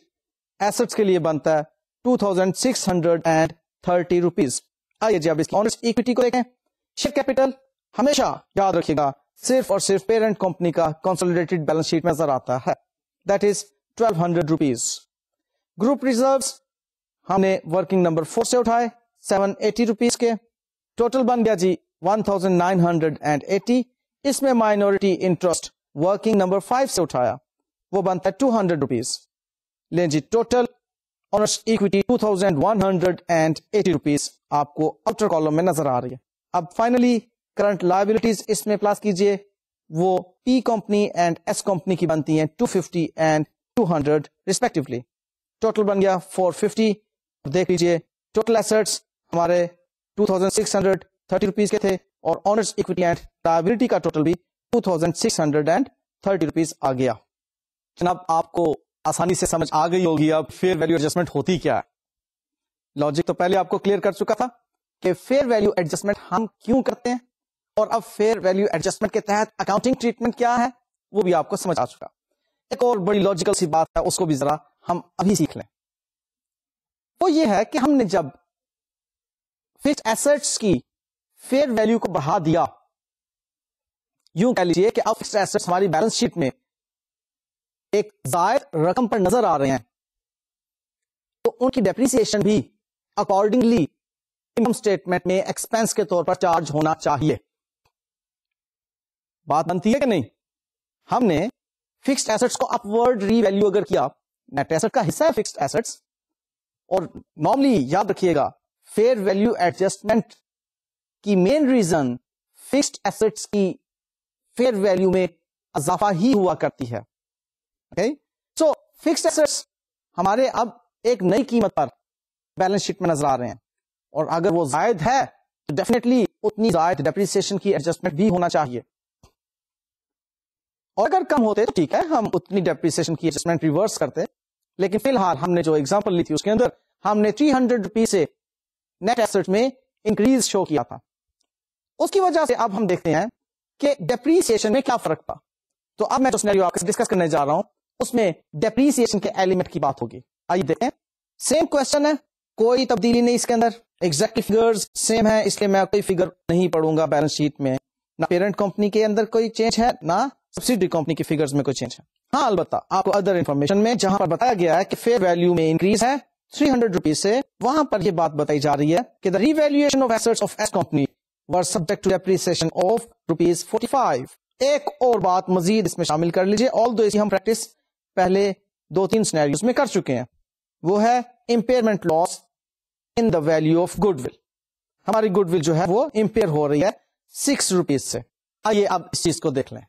assets کے لیے بنتا ہے 2630 روپیز. آئیے جی اب اس کی اونرز ایکویٹی کو دیکھیں. شیئر کیپٹل ہمیشہ یاد رکھیے گا صرف اور صرف پیرنٹ کمپنی کا کنسولیڈیٹڈ بیلنس شیٹ میں نظر آتا ہے, that is 1200 rupees. Group reserves ہم نے ورکنگ نمبر 4 سے اٹھائے 780 روپیز کے, ٹوٹل بن گیا جی 1980. اس میں مائنورٹی انٹرسٹ ورکنگ نمبر 5 سے اٹھایا, وہ بنتا ہے 200 روپیز. لیں جی ٹوٹل اونرز ایکویٹی 2180 روپیز آپ کو آؤٹر کالم میں نظر آ رہی ہے. اب فائنلی کرنٹ لائبلٹیز اس میں پلاس کیجئے, وہ پی کمپنی اینڈ ایس کمپنی کی بنتی ہیں 250 اینڈ 200 ریسپیکٹولی. ٹوٹل بن گیا 450. دیکھ لیجئے ٹوٹل ایسٹس ہمارے 2630 روپیز کے تھے, اور اونرز ایکویٹی اینڈ لائبلٹی کا ٹوٹل بھی 2630 روپیز آ گیا. جناب آپ کو آسانی سے سمجھ آ گئی ہوگی اب فیئر ویلیو ایڈجسٹمنٹ ہوتی کیا ہے. لاجک تو پہلے آپ کو کلیئر کر چکا تھا کہ فیئر ویلیو ایڈجسٹمنٹ ہم کیوں کرتے ہیں, اور اب فیئر ویلیو ایڈجسٹمنٹ کے تحت اکاؤنٹنگ ٹریٹمنٹ کیا ہے وہ بھی آپ کو سمجھ آ چکا. ایک اور بڑی لاجیکل سی بات ہے, اس کو بھی ذرا ہم ابھی سیکھ لیں. وہ یہ ہے کہ ہم نے جب فکسڈ ایسٹس کی فیئر ویلیو کو بڑھا دیا, یوں کہہ لیجیے کہ اب فکسڈ ایسٹس ہماری بیلنس شیٹ میں ایک زائد رقم پر نظر آ رہے ہیں, تو ان کی ڈیپریسیشن بھی اکارڈنگلی انکم اسٹیٹمنٹ میں ایکسپینس کے طور پر چارج ہونا چاہیے. بات بنتی ہے کہ نہیں. ہم نے فکسڈ ایسٹس کو اپورڈ ری ویلیو اگر کیا, نیٹ ایسٹ کا حصہ ہے فکسڈ ایسٹس, اور نارملی یاد رکھیے گا فیئر ویلیو ایڈجسٹمنٹ کی مین ریزن فکسڈ ایسٹس کی فیئر ویلیو میں اضافہ ہی ہوا کرتی ہے. سو فکسڈ ایسٹس ہمارے اب ایک نئی قیمت پر بیلنس شیٹ میں نظر آ رہے ہیں, اور اگر وہ زائد ہے تو ڈیفینیٹلی اتنی زائد ڈیپریسیشن کی ایڈجسٹمنٹ بھی ہونا چاہیے, اور اگر کم ہوتے تو ٹھیک ہے ہم اتنی ڈیپریسیشن کی ایڈجسٹمنٹ ریورس کرتے. لیکن فی الحال ہم نے جو ایگزامپل لی تھی اس کے اندر ہم نے 300 روپیز سے نیٹ ایسٹ میں انکریز شو کیا تھا. اس کی وجہ سے اب ہم دیکھتے ہیں کہ ڈیپریسیشن میں کیا فرق تھا. تو اب میں جو سینیریو آپ سے ڈسکس کرنے جا رہا ہوں اس میں ڈیپریسیشن کے ایلیمنٹ کی بات ہوگی. آئیے دیکھیں, سیم کوشچن ہے, کوئی تبدیلی نہیں اس کے اندر, ایگزیکٹلی فگرز سیم ہے, اس لیے میں کوئی فگر نہیں پڑھوں گا بیلنس شیٹ میں. نہ پیرنٹ کمپنی کے اندر کوئی چینج ہے, نہ سبسڈری کمپنی کی فگرز میں کوئی چینج ہے. ہاں البتہ آپ کو ادر انفارمیشن میں جہاں پر بتایا گیا ہے کہ فیئر ویلیو میں انکریز ہے 300 روپیز سے, وہاں پر یہ بات بتائی جا رہی ہے کہ the revaluation of assets of S company were subject to depreciation of rupees 45. ایک اور بات مزید اس میں شامل کر لیجئے, although اسی ہم پریکٹس پہلے 2-3 سینیریوز میں کر چکے ہیں, وہ ہے impairment loss in the value of goodwill. ہماری گڈ ول جو ہے وہ امپیئر ہو رہی ہے 6 روپیز سے. آئیے اب اس چیز کو دیکھ لیں.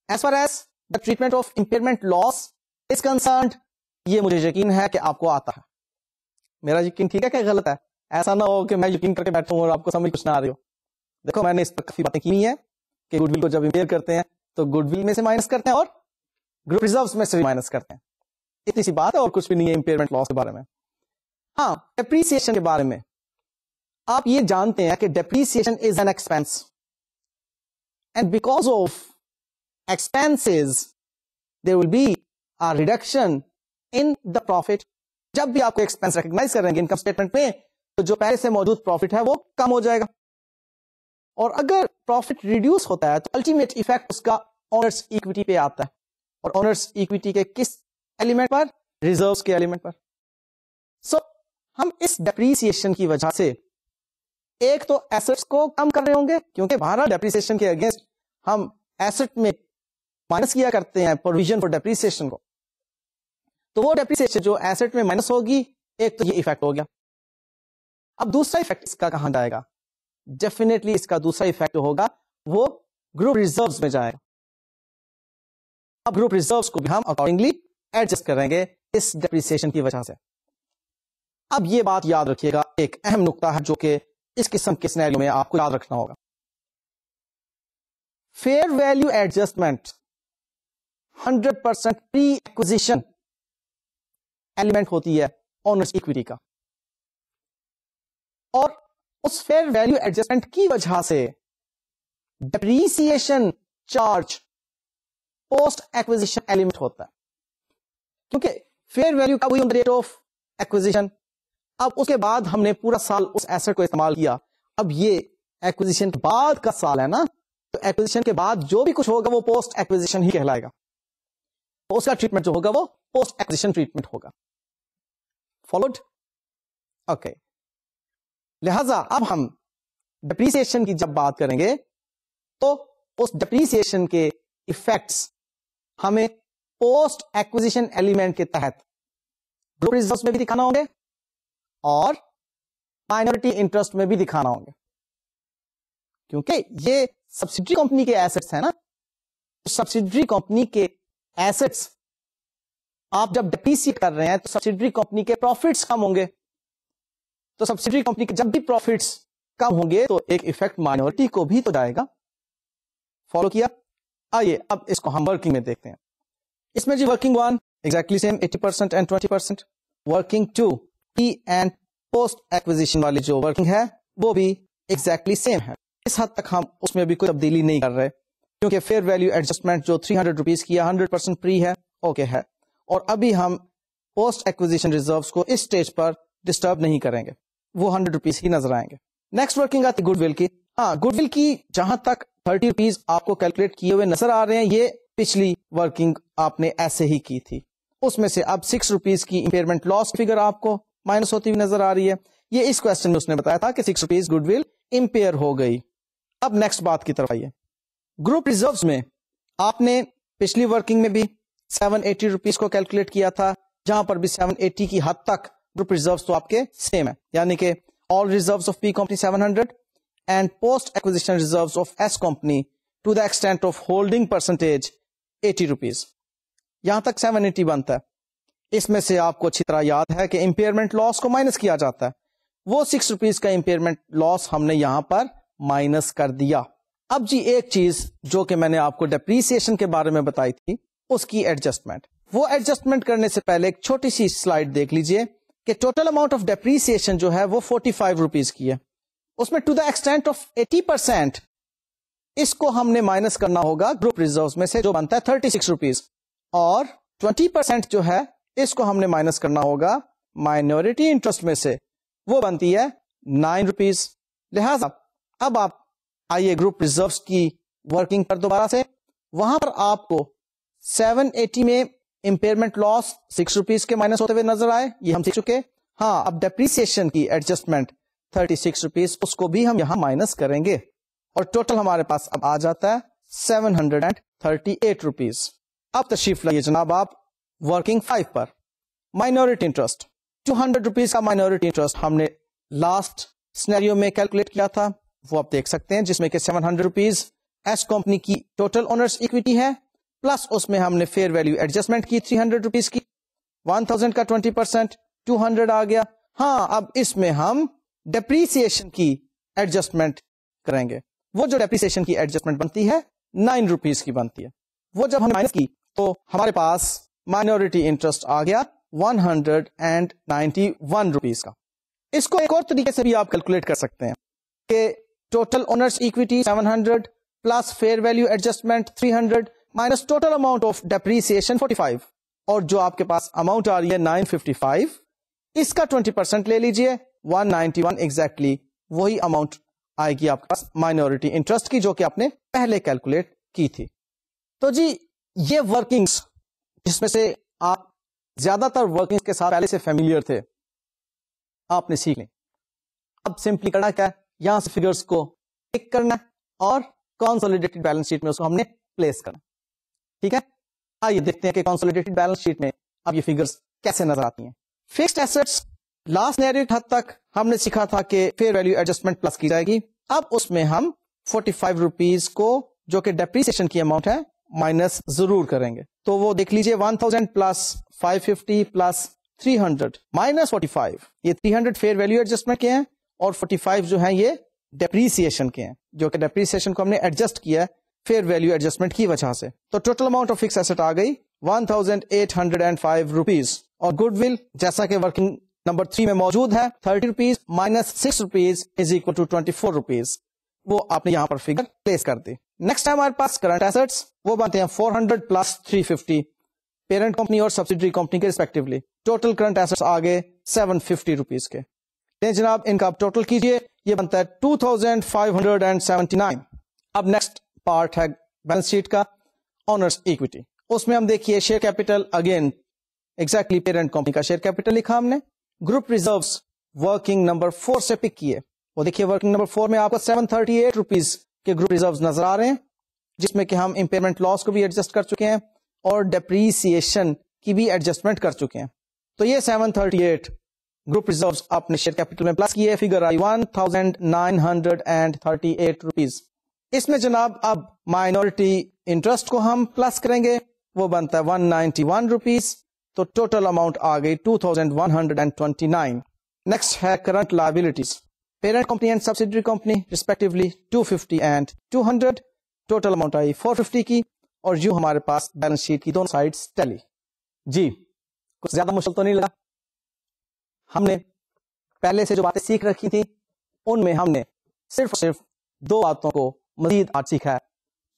As far as the treatment of impairment loss is concerned, یہ مجھے یقین ہے کہ آپ کو آتا ہے. میرا یقین ٹھیک ہے کہ غلط ہے؟ ایسا نہ ہو کہ میں یقین کر کے بیٹھوں اور آپ کو سمجھ کچھ نہ آ رہی ہو. دیکھو میں نے اس پر کافی باتیں کی ہیں کہ گڈ ول کو جب امپیئر کرتے ہیں تو گڈ ول میں سے مائنس کرتے ہیں اور گروپ ریزروز میں سے بھی مائنس کرتے ہیں. اتنی سی بات ہے اور کچھ بھی نہیں ہے امپیئرمنٹ لاس کے بارے میں. ہاں ڈیپریسیشن کے بارے میں آپ یہ جانتے ہیں کہ depreciation is an expense, and because of expenses there will be a reduction in the profit. جب بھی آپ کو ایکسپینس ریکگنائز کریں گے انکم اسٹیٹمنٹ میں تو جو پہلے سے موجود پروفٹ ہے وہ کم ہو جائے گا, اور اگر پروفٹ ریڈیوس ہوتا ہے تو الٹیمیٹ ایفیکٹ اس کا اونرز ایکویٹی پہ آتا ہے. اور اونرز ایکویٹی کے کس ایلیمنٹ پر؟ ریزروز کے ایلیمنٹ پر. سو ہم اس ڈیپریسیشن کی وجہ سے ایک تو ایسٹس کو کم کر رہے ہوں گے, کیونکہ بہرحال ڈیپریسیشن کے اگینسٹ ہم ایسٹ میں مائنس کیا کرتے ہیں پروویژن فار ڈیپریسیشن کو, تو وہ ڈیپریسیشن جو ایسٹ میں مائنس ہوگی, ایک تو یہ ایفیکٹ ہو گیا. اب دوسرا ایفیکٹ اس کا کہاں جائے گا؟ ڈیفینیٹلی اس کا دوسرا ایفیکٹ ہوگا وہ گروپ ریزروز میں جائے گا. اب گروپ ریزروز کو بھی ہم اکارڈنگلی ایڈجسٹ کریں گے اس ڈیپریسیشن کی وجہ سے. اب یہ بات یاد رکھیے گا, ایک اہم نقطہ ہے جو کہ اس قسم کے سینیریو میں آپ کو یاد رکھنا ہوگا. فیئر ویلیو ایڈجسٹمنٹ 100% پری ایکوزیشن ایلیمنٹ ہوتی ہے اونرز ایکویٹی کا, اور اس فیئر ویلیو ایڈجسٹمنٹ کی وجہ سے depreciation charge post acquisition element ہوتا ہے, کیونکہ فیئر ویلیو کا وہی ریٹ آف ایکوزیشن. اب اس کے بعد ہم نے پورا سال اس ایسٹ کو استعمال کیا, اب یہ ایکوزیشن کے بعد کا سال ہے نا, تو ایکوزیشن کے بعد جو بھی کچھ ہوگا وہ پوسٹ ایکوزیشن ہی کہلائے گا, تو اس کا ٹریٹمنٹ جو ہوگا وہ پوسٹ ایکوزیشن ٹریٹمنٹ ہوگا. فالوڈ؟ اوکے. لہذا اب ہم ڈیپریسیشن کی جب بات کریں گے تو اس ڈیپریسیشن کے ایفیکٹس ہمیں پوسٹ ایکوزیشن ایلیمنٹ کے تحت گروپ ریزروز میں بھی دکھانا ہوں گے اور مائنورٹی انٹرسٹ میں بھی دکھانا ہوں گے, کیونکہ یہ سبسڈری کمپنی کے ایسٹس ہیں نا. سبسڈری کمپنی کے ایسٹس آپ جب ڈیپریسیٹ کر رہے ہیں تو سبسڈری کمپنی کے پروفٹس کم ہوں گے, تو سبسڈری کمپنی کے جب بھی پروفٹس کم ہوں گے تو ایک ایفیکٹ مائنورٹی کو بھی تو جائے گا. فالو کیا؟ آئیے اب اس کو ہم ورکنگ میں دیکھتے ہیں. اس میں جی working 1 exactly same 80% and 20%. Working 2 pre and post acquisition والی جو ورکنگ ہے وہ بھی ایگزیکٹلی سیم ہے. اس حد تک ہم اس میں بھی کوئی تبدیلی نہیں کر رہے, کیونکہ فیئر ویلیو ایڈجسٹمنٹ جو 300 روپیز کی 100% پری ہے, اوکے ہے, اور ابھی ہم پوسٹ ایکوزیشن ریزروز کو اس سٹیج پر ڈسٹرب نہیں کریں گے, وہ 100 روپیز ہی نظر آئیں گے. نیکسٹ ورکنگ آتی گڈ ول کی. ہاں, گڈ ول کی جہاں تک 30 روپیز آپ کو کیلکولیٹ کیے ہوئے نظر آ رہے ہیں, یہ پچھلی ورکنگ آپ نے ایسے ہی کی تھی. اس میں سے اب 6 روپیز کی امپیئرمنٹ لاس فگر آپ کو مائنس ہوتی ہوئی نظر آ رہی ہے. یہ اس کوشچن میں اس نے بتایا تھا کہ 6 روپیز گڈ ول امپیئر ہو گئی. اب نیکسٹ بات کی طرف آئیے. گروپ ریزروز میں آپ نے پچھلی ورکنگ میں بھی 780 روپیز کو کیلکولیٹ کیا تھا, جہاں پر بھی 780 کی حد تک گروپ ریزروز تو آپ کے سیم ہے, یعنی کہ all reserves of P company 700 and post acquisition reserves of S company to the extent of holding percentage 80 rupees. یہاں تک 780 بنتا ہے. اس میں سے آپ کو اچھی طرح یاد ہے کہ امپیئرمنٹ لاس کو مائنس کیا جاتا ہے, وہ 6 روپیز کا امپیئرمنٹ لاس ہم نے یہاں پر مائنس کر دیا. اب جی ایک چیز جو کہ میں نے آپ کو ڈیپریسیشن کے بارے میں بتائی تھی, اس کی ایڈجسٹمنٹ, وہ ایڈجسٹمنٹ کرنے سے پہلے ایک چھوٹی سی سلائڈ دیکھ لیجئے کہ ٹوٹل اماؤنٹ آف ڈیپریسیشن جو ہے وہ 45 روپیز کی ہے. اس میں ٹو دا ایکسٹینٹ آف 80% اس کو ہم نے مائنس کرنا ہوگا گروپ ریزروز میں سے, جو بنتا ہے 36 روپیز, اور 20% جو ہے اس کو ہم نے مائنس کرنا ہوگا مائنورٹی انٹرسٹ میں سے, وہ بنتی ہے 9 روپیز. لہذا اب آپ آئیے گروپ ریزروز کی ورکنگ پر دوبارہ سے. وہاں پر آپ کو 780 میں امپیئرمنٹ لاس 6 روپیز کے مائنس ہوتے ہوئے نظر آئے, یہ ہم سیکھ چکے. ہاں, اب ڈیپریسیشن کی ایڈجسٹمنٹ 36 روپیز, اس کو بھی ہم یہاں مائنس کریں گے, اور ٹوٹل ہمارے پاس اب آ جاتا ہے 738 روپیز. اب تشریف لائیے جناب آپ ورکنگ 5 پر. مائنورٹی انٹرسٹ 200 روپیز کا مائنورٹی انٹرسٹ ہم نے لاسٹ سینیریو میں کیلکولیٹ کیا تھا, وہ آپ دیکھ سکتے ہیں, جس میں کہ 700 روپیز ایس کمپنی کی ٹوٹل اونرز ایکویٹی ہے, پلس اس میں ہم نے فیئر ویلیو ایڈجسٹمنٹ کی 300 روپیز کی, 1000 کا 20% 200 آ گیا. ہاں, اب اس میں ہم ڈیپریسیشن کی ایڈجسٹمنٹ کریں گے. وہ جو ڈیپریسیشن کی ایڈجسٹمنٹ بنتی ہے 9 روپیز کی بنتی ہے. وہ جب ہم مائنس کی تو ہمارے پاس مائنورٹی انٹرسٹ آ گیا 191 روپیز کا. اس کو ایک اور طریقے سے بھی آپ کیلکولیٹ کر سکتے ہیں کہ total owners equity 700 plus fair value adjustment 300 minus total amount of depreciation 45, اور جو آپ کے پاس اماؤنٹ آ رہی ہے 955, اس کا 20% لے لیجئے 191, ایگزیکٹلی وہی اماؤنٹ آئے گی آپ کے پاس مائنورٹی انٹرسٹ کی, جو کہ آپ نے پہلے کیلکولیٹ کی تھی. تو جی یہ ورکنگز جس میں سے آپ زیادہ تر ورکنگ کے ساتھ پہلے سے فیملیئر تھے، آپ نے سیکھ لیں. اب سمپلی کرنا کیا ہے، یہاں سے فگرز کو پک کرنا اور کنسولیڈیٹڈ بیلنس شیٹ میں اس کو ہم نے پلیس کرنا. ٹھیک ہے، آئیے دیکھتے ہیں کہ کنسولیڈیٹڈ بیلنس شیٹ میں اب یہ فگرز کیسے نظر آتی ہیں. فکسڈ ایسٹس لاسٹ نیریو حد تک ہم نے سیکھا تھا کہ فیئر ویلیو ایڈجسٹمنٹ پلس کی جائے گی. اب اس میں ہم 45 روپیز کو جو کہ ڈیپریسیشن کی اماؤنٹ ہے مائنس ضرور کریں گے. تو وہ دیکھ لیجئے 1000 پلس 550 پلس 300 مائنس 45. یہ 300 فیئر ویلیو ایڈجسٹمنٹ کے ہیں اور 45 جو ہیں یہ ڈیپریسیشن کے ہیں، جو کہ ڈیپریسیشن کو ہم نے ایڈجسٹ کیا فیئر ویلیو ایڈجسٹمنٹ کی وجہ سے. تو total amount of fix asset آ گئی 1805 روپیز. اور گڈ ول جیسا کہ ورکنگ نمبر 3 میں موجود ہے 30 rupees minus 6 rupees is equal to 24 rupees. وہ آپ نے یہاں پر فگر پلیس کر دی. نیکسٹ ہے ہمارے پاس کرنٹ ایسٹس، وہ بنتے ہیں 400 پلس 350 پیرنٹ کمپنی اور سبسیڈری کمپنی کے ریسپیکٹولی. ٹوٹل کرنٹ ایسٹس آگے 750 روپیز کے. جناب ان کا آپ ٹوٹل کیجئے، یہ بنتا ہے 2579. اب نیکسٹ پارٹ ہے بیلنس شیٹ کا اونرز ایکویٹی. اس میں ہم دیکھیے share capital, again exactly parent company کا شیئر کیپٹل لکھا ہم نے. گروپ ریزروز ورکنگ نمبر 4 سے پک کیے. وہ دیکھیے ورکنگ نمبر 4 میں آپ کو 738 روپیز کے گروپ ریزروز نظر آ رہے ہیں، جس میں کہ ہم امپیئرمنٹ لاس کو بھی ایڈجسٹ کر چکے ہیں اور ڈیپریسیشن کی بھی ایڈجسٹمنٹ کر چکے ہیں. تو یہ 738 گروپ ریزروز آپ نے شیئر کیپٹل میں پلس کیے، فگر آئی 1938 روپیز. اس میں جناب اب مائنورٹی انٹرسٹ کو ہم پلس کریں گے، وہ بنتا ہے 191 روپیز. تو ٹوٹل اماؤنٹ آ گئی 2129. نیکسٹ ہے current liabilities, parent company and subsidiary company respectively 250 and 200. Total amount آئی 450 کی. اور یوں ہمارے پاس بیلنس شیٹ کی دونوں سائڈز ٹیلی. جی کچھ زیادہ مشکل تو نہیں لگا. ہم نے پہلے سے جو باتیں سیکھ رکھی تھی ان میں ہم نے صرف 2 باتوں کو مزید آج سیکھا ہے.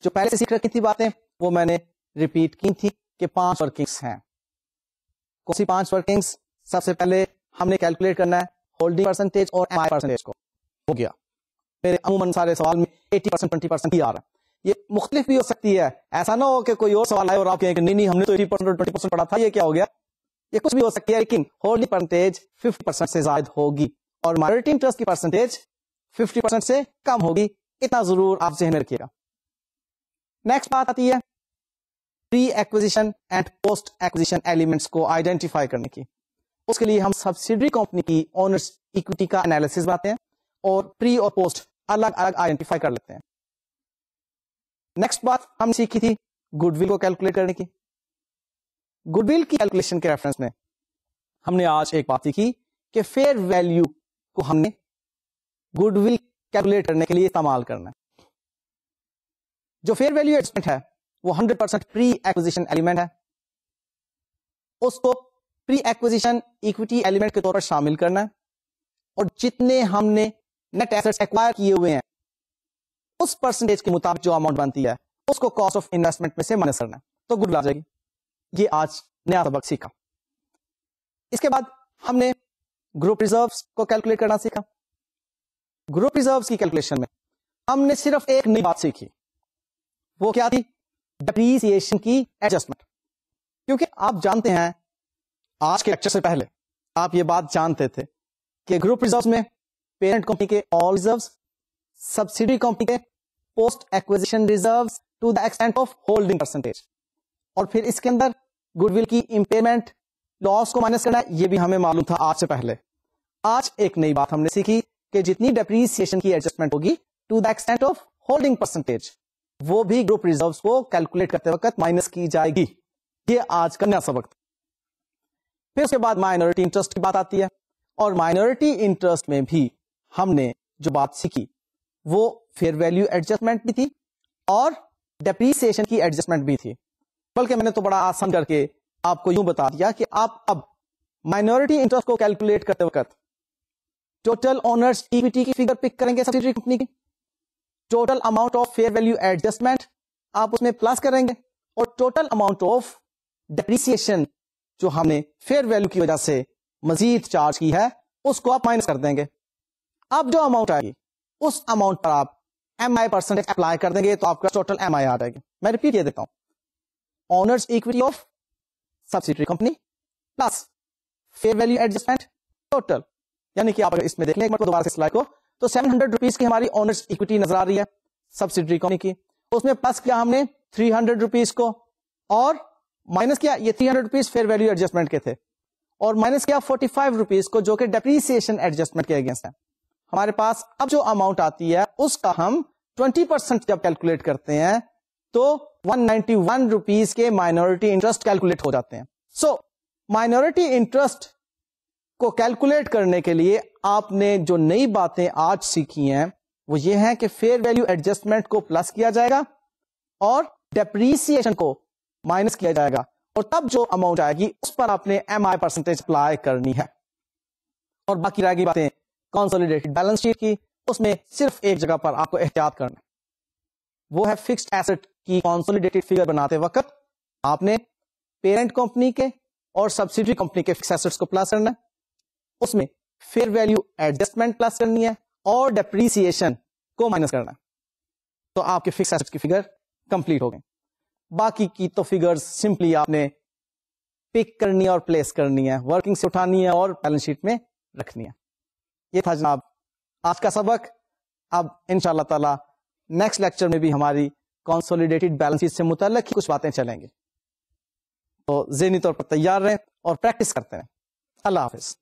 جو پہلے سے سیکھ رکھی تھی باتیں وہ میں نے ریپیٹ کی تھی کہ 5 ورکنگز ہیں. کون سی 5 ورکنگز؟ سب سے پہلے ہم نے کیلکولیٹ کرنا ہے ہولڈنگ پرسنٹیج اور ایم آئی پرسنٹیج کو. ہو گیا. میرے عموماً سارے سوال میں 80% 20% ہی آ رہا ہے. یہ مختلف بھی ہو سکتی ہے، ایسا نہ ہو کہ کوئی اور سوال آئے اور آپ کہیں کہ نہیں ہم نے تو 80% اور 20% پڑھا تھا، یہ کیا ہو گیا. یہ کچھ بھی ہو سکتی ہے، لیکن ہولڈنگ پرسنٹیج 50% سے زائد ہوگی اور مائنورٹی انٹرسٹ کی پرسنٹیج 50% سے کم ہوگی. اتنا ضرور آپ ذہن میں رکھیے گا. نیکسٹ بات آتی ہے pre acquisition and post acquisition elements کو آئیڈینٹیفائی کرنے کی. اس کے لیے ہم سبسیڈری کمپنی کی اونرز ایکویٹی کا انالیسس بناتے ہیں اور پری اور پوسٹ الگ الگ آئیڈینٹیفائی کر لیتے ہیں. نیکسٹ بات ہم سیکھی تھی گڈ ول کو کیلکولیٹ کرنے کی. گڈ ول کی کیلکولیشن کے ریفرنس میں ہم نے آج ایک بات سیکھی کہ فیئر ویلیو کو ہم نے گڈ ول کیلکولیٹ کرنے کے لیے استعمال کرنا ہے. جو فیئر ویلیو ایڈجسٹمنٹ ہے وہ 100% پری ایکوزیشن ایلیمنٹ ہے. اس کو پری ایکوزیشن ایکویٹی ایلیمنٹ کے طور پر شامل کرنا ہے اور جتنے ہم نے نیٹ ایسٹس ایکوائر کیے ہوئے ہیں اس پرسنٹیج کے مطابق جو اماؤنٹ بنتی ہے اس کو کاسٹ آف انویسٹمنٹ میں سے مائنس کرنا ہے. تو گڈ ول آ جائے گی. یہ آج نیا سبق سیکھا. اس کے بعد ہم نے گروپ ریزروز کو کیلکولیٹ کرنا سیکھا. گروپ ریزروز کی کیلکولیشن میں ہم نے صرف ایک نئی بات سیکھی، وہ کیا تھی؟ ڈیپریسیشن کی ایڈجسٹمنٹ. کیونکہ آپ جانتے ہیں آج کے لیکچر سے پہلے آپ یہ بات جانتے تھے کہ گروپ ریزروز میں پیرنٹ کمپنی کے آل ریزروز، سبسیڈری کمپنی کے post acquisition reserves to the extent of holding percentage, اور پھر اس کے اندر گڈ ول کی امپیئرمنٹ لاس کو مائنس کرنا ہے. یہ بھی ہمیں معلوم تھا آج سے پہلے. آج ایک نئی بات ہم نے سیکھی کہ جتنی ڈیپریسیشن کی ایڈجسٹمنٹ ہوگی to the extent of holding percentage وہ بھی گروپ ریزروز کو کیلکولیٹ کرتے وقت مائنس کی جائے گی. یہ آج کا نیا سبق. پھر اس کے بعد مائنورٹی انٹرسٹ کی بات آتی ہے اور مائنورٹی انٹرسٹ میں بھی ہم نے جو بات سیکھی وہ فیئر ویلیو ایڈجسٹمنٹ بھی تھی اور ڈیپریسیشن کی ایڈجسٹمنٹ بھی تھی. بلکہ میں نے تو بڑا آسان کر کے آپ کو یوں بتا دیا کہ آپ اب مائنورٹی انٹرسٹ کو کیلکولیٹ کرتے وقت ٹوٹل اونرز ایکویٹی کی فگر پک کریں گے سبسیڈری کمپنی کی، total amount of fear value adjustment آپ اس میں پلس کریں گے اور ٹوٹل اماؤنٹ آف ڈیپریسیشن جو ہم نے فیئر ویلیو کی وجہ سے مزید چارج کی ہے اس کو آپ مائنس کر دیں گے. اب جو اماؤنٹ آئے گی اس اماؤنٹ پر آپ ایم آئی پرسنٹیج اپلائی کر دیں گے تو آپ کا ٹوٹل ایم آئی آ جائے گی. میں ریپیٹ یہ دیتا ہوں، owners equity of subsidiary company plus fair value adjustment total. یعنی کہ آپ اگر اس میں دیکھ لیں ایک مرتبہ دوبارہ سے سلائڈ کو, تو 700 روپیز کی ہماری اونرز اکویٹی نظر آ رہی ہے سبسیڈری کمپنی کی. اس میں پلس کیا ہم نے 300 روپیز کو, اور مائنس کیا, یہ 300 روپیز فیئر ویلیو ایڈجسٹمنٹ کے تھے, اور مائنس کیا 45 روپیز کو جو کہ ڈیپریسیشن ایڈجسٹمنٹ کے اگینسٹ ہے. ہمارے پاس اب جو اماؤنٹ آتی ہے اس کا ہم 20% جب کیلکولیٹ کرتے ہیں تو 191 روپیز کے مائنورٹی انٹرسٹ کیلکولیٹ ہو جاتے ہیں. سو مائنورٹی انٹرسٹ کو کیلکولیٹ کرنے کے لیے آپ نے جو نئی باتیں آج سیکھی ہیں وہ یہ ہے کہ فیئر ویلیو ایڈجسٹمنٹ کو پلس کیا جائے گا اور ڈیپریسیشن کو مائنس کیا جائے گا, اور تب جو اماؤنٹ آئے گی اس پر آپ نے ایم آئی پرسنٹیج اپلائی کرنی ہے. اور باقی رہ گئی باتیں کنسولیڈیٹڈ بیلنس شیٹ کی, اس میں صرف ایک جگہ پر آپ کو احتیاط کرنا, وہ ہے فکسڈ ایسٹ کی کنسولیڈیٹڈ فگر بناتے وقت آپ نے پیرنٹ کمپنی کے اور سبسیڈری کمپنی کے فکس ایسٹس کو پلس کرنا ہے, اس میں فیئر ویلیو ایڈجسٹمنٹ پلس کرنی ہے اور ڈیپریسیشن کو مائنس کرنا ہے, تو آپ کے فکس ایسٹ کی فگر کمپلیٹ ہو گئی. باقی کی تو فگر سمپلی آپ نے پک کرنی ہے اور پلیس کرنی ہے, ورکنگ سے اٹھانی ہے اور بیلنس شیٹ میں رکھنی ہے. یہ تھا جناب آج کا سبق. اب انشاءاللہ تعالی نیکسٹ لیکچر میں بھی ہماری کنسولیڈیٹڈ بیلنس شیٹ سے متعلق ہی کچھ باتیں چلیں گے, تو ذہنی طور پر تیار رہیں اور پریکٹس کرتے رہیں. اللہ حافظ.